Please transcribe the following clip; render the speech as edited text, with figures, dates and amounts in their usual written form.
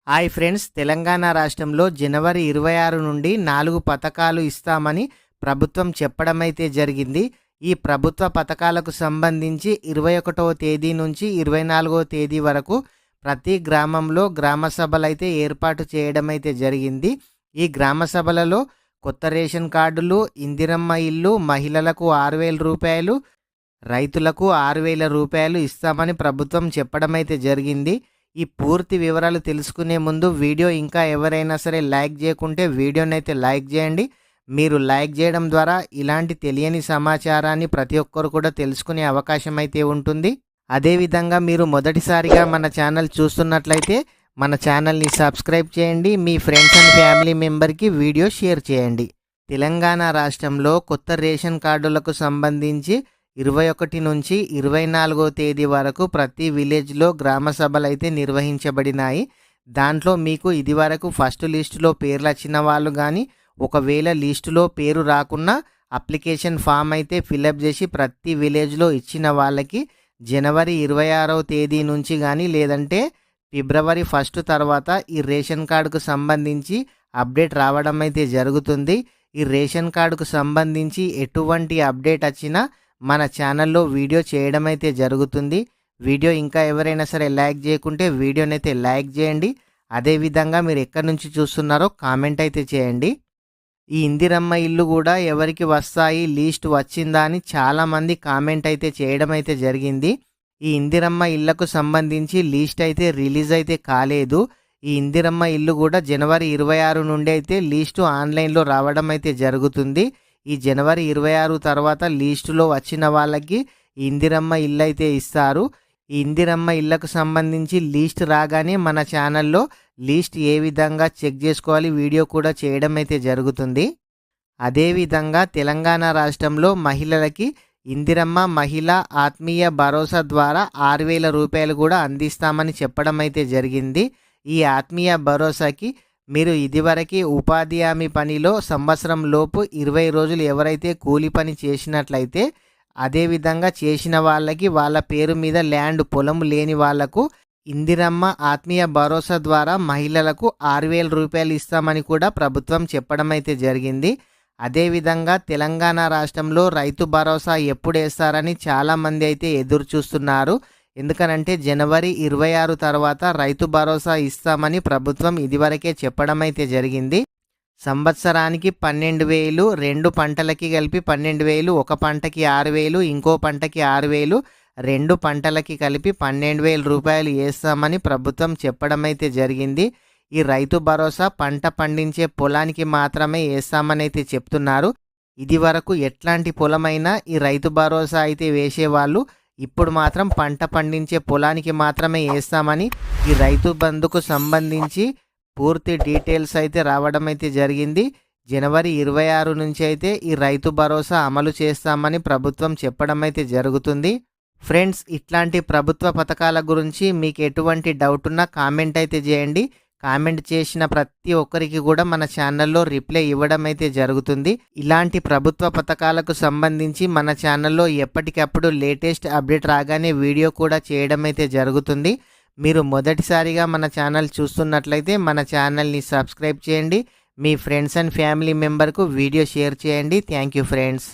Hi friends, Telangana రాష్ట్రంలో జనవరి 26 నుండి 4 పథకాలు ఇస్తామని ప్రభుత్వం చెప్పడమైతే జరిగింది. ఈ ప్రభుత్వ పథకాలకు సంబంధించి 21వ తేదీ నుంచి 24వ తేదీ వరకు ప్రతి గ్రామంలో గ్రామ సభలైతే ఏర్పాటు చేయడమైతే జరిగింది. ఈ గ్రామ సభలలో కొత్త రేషన్ కార్డులు, ఇందిరమ్మ ఇల్లు, మహిళలకు 6,000 రూపాయలు, రైతులకు 6,000 రూపాయలు ఇస్తామని ప్రభుత్వం చెప్పడమైతే జరిగింది. ఈ పూర్తి వివరాలు తెలుసుకునే ముందు వీడియో ఇంకా ఎవరైనా సరే లైక్ చేయకుంటే వీడియోని అయితే లైక్ చేయండి. మీరు లైక్ చేయడం ద్వారా ఇలాంటి తెలియని సమాచారాన్ని ప్రతి ఒక్కరు కూడా తెలుసుకునే అవకాశం అయితే ఉంటుంది. అదేవిధంగా మీరు మొదటిసారిగా మన ఛానల్ చూస్తున్నట్లయితే మన ఛానల్ని సబ్స్క్రైబ్ చేయండి. మీ ఫ్రెండ్స్ అండ్ ఫ్యామిలీ మెంబర్కి వీడియో షేర్ చేయండి. తెలంగాణ రాష్ట్రంలో కొత్త రేషన్ కార్డులకు సంబంధించి 21 నుంచి 24వ తేదీ వరకు ప్రతి విలేజ్లో గ్రామ సభలు అయితే నిర్వహించబడినాయి. దాంట్లో మీకు ఇదివరకు ఫస్ట్ లిస్టులో పేర్లు వచ్చిన వాళ్ళు కానీ, ఒకవేళ లిస్టులో పేరు రాకున్నా అప్లికేషన్ ఫామ్ అయితే ఫిలప్ చేసి ప్రతి విలేజ్లో ఇచ్చిన వాళ్ళకి జనవరి 26వ తేదీ నుంచి కానీ లేదంటే ఫిబ్రవరి 1 తర్వాత ఈ రేషన్ కార్డుకు సంబంధించి అప్డేట్ రావడం అయితే జరుగుతుంది. ఈ రేషన్ కార్డుకు సంబంధించి ఎటువంటి అప్డేట్ వచ్చినా మన ఛానల్లో వీడియో చేయడం అయితే జరుగుతుంది. వీడియో ఇంకా ఎవరైనా సరే లైక్ చేయకుంటే వీడియోని అయితే లైక్ చేయండి. అదేవిధంగా మీరు ఎక్కడి నుంచి చూస్తున్నారో కామెంట్ అయితే చేయండి. ఈ ఇందిరమ్మ ఇల్లు కూడా ఎవరికి వస్తాయి, లిస్ట్ వచ్చిందా అని చాలామంది కామెంట్ అయితే చేయడం అయితే జరిగింది. ఈ ఇందిరమ్మ ఇళ్లకు సంబంధించి లిస్ట్ అయితే రిలీజ్ అయితే కాలేదు. ఈ ఇందిరమ్మ ఇల్లు కూడా జనవరి 26 నుండి అయితే లిస్టు ఆన్లైన్లో రావడం అయితే జరుగుతుంది. ఈ జనవరి 26 తర్వాత లిస్టులో వచ్చిన వాళ్ళకి ఇందిరమ్మ ఇల్లు అయితే ఇస్తారు. ఈ ఇందిరమ్మ ఇళ్లకు సంబంధించి లిస్ట్ రాగానే మన ఛానల్లో లిస్ట్ ఏ విధంగా చెక్ చేసుకోవాలి వీడియో కూడా చేయడం అయితే జరుగుతుంది. అదేవిధంగా తెలంగాణ రాష్ట్రంలో మహిళలకి ఇందిరమ్మ మహిళా ఆత్మీయ భరోసా ద్వారా 6,000 రూపాయలు కూడా అందిస్తామని చెప్పడం అయితే జరిగింది. ఈ ఆత్మీయ భరోసాకి మీరు ఇదివరకు ఉపాధి హామీ పనిలో సంవత్సరం లోపు 20 రోజులు ఎవరైతే కూలి పని చేసినట్లయితే అదేవిధంగా చేసిన వాళ్ళకి వాళ్ళ పేరు మీద ల్యాండ్ పొలం లేని వాళ్లకు ఇందిరమ్మ ఆత్మీయ భరోసా ద్వారా మహిళలకు 6,000 రూపాయలు ఇస్తామని కూడా ప్రభుత్వం చెప్పడం అయితే జరిగింది. అదేవిధంగా తెలంగాణ రాష్ట్రంలో రైతు భరోసా ఎప్పుడు వేస్తారని చాలామంది అయితే ఎదురు చూస్తున్నారు. ఎందుకనంటే జనవరి 26 తర్వాత రైతు భరోసా ఇస్తామని ప్రభుత్వం ఇదివరకే చెప్పడం అయితే జరిగింది. సంవత్సరానికి 12,000, 2 పంటలకి కలిపి 12,000, ఒక పంటకి 6,000, ఇంకో పంటకి 6,000, 2 పంటలకి కలిపి 12,000 రూపాయలు వేస్తామని ప్రభుత్వం చెప్పడం అయితే జరిగింది. ఈ రైతు భరోసా పంట పండించే పొలానికి మాత్రమే వేస్తామని అయితే చెప్తున్నారు. ఇది వరకు ఎట్లాంటి పొలమైనా ఈ రైతు భరోసా అయితే వేసేవాళ్ళు, ఇప్పుడు మాత్రం పంట పండించే పొలానికి మాత్రమే వేస్తామని ఈ రైతు బంధుకు సంబంధించి పూర్తి డీటెయిల్స్ అయితే రావడం అయితే జరిగింది. జనవరి 26 నుంచి అయితే ఈ రైతు భరోసా అమలు చేస్తామని ప్రభుత్వం చెప్పడం అయితే జరుగుతుంది. ఫ్రెండ్స్, ఇట్లాంటి ప్రభుత్వ పథకాల గురించి మీకు ఎటువంటి డౌట్ ఉన్నా కామెంట్ అయితే చేయండి. కామెంట్ చేసిన ప్రతి ఒక్కరికి కూడా మన ఛానల్లో రిప్లై ఇవ్వడం అయితే జరుగుతుంది. ఇలాంటి ప్రభుత్వ పథకాలకు సంబంధించి మన ఛానల్లో ఎప్పటికప్పుడు లేటెస్ట్ అప్డేట్ రాగానే వీడియో కూడా చేయడం అయితే జరుగుతుంది. మీరు మొదటిసారిగా మన ఛానల్ చూస్తున్నట్లయితే మన ఛానల్ని సబ్స్క్రైబ్ చేయండి. మీ ఫ్రెండ్స్ అండ్ ఫ్యామిలీ మెంబర్కు వీడియో షేర్ చేయండి. Thank you friends.